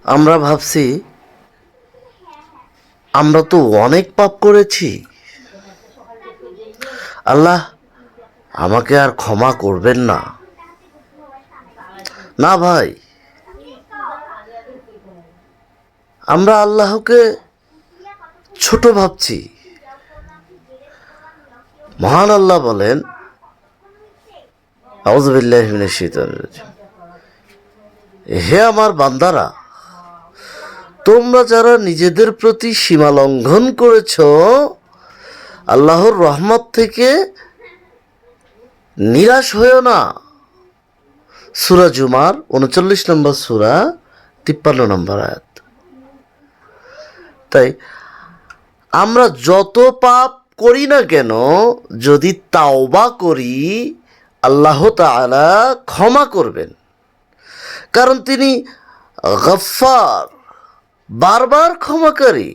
আমরা ভাবছি আমরা তো অনেক পাপ করেছি, আল্লাহ আমাকে আর ক্ষমা করবেন না। না ভাই, আমরা আল্লাহকে ছোট ভাবছি। মহান আল্লাহ বলেন, আউযু বিল্লাহি মিনাশ শাইতানির রাজিম, হে আমার বান্দারা, তোমরা যারা নিজেদের প্রতি সীমা লঙ্ঘন করেছ, আল্লাহর রহমত থেকে নিরাশ হয়েও না। সূরা জুমার ৩৯ নম্বর সূরা ৫৩ নম্বর আয়াত। তাই আমরা যত পাপ করি না কেন, যদি তাওবা করি, আল্লাহ তাআলা ক্ষমা করবেন, কারণ তিনি গফফার, বারবার ক্ষমাকারী।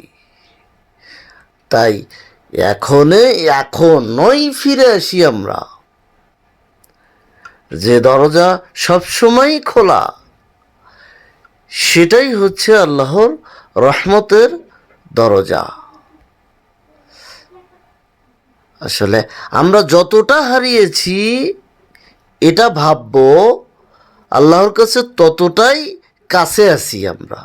তাই এখনই ফিরে আসি আমরা, যে দরজা সবসময় খোলা, সেটাই হচ্ছে আল্লাহর রহমতের দরজা। আসলে আমরা যতটা হারিয়েছি এটা ভাববো, আল্লাহর কাছে ততটাই কাছে আছি আমরা।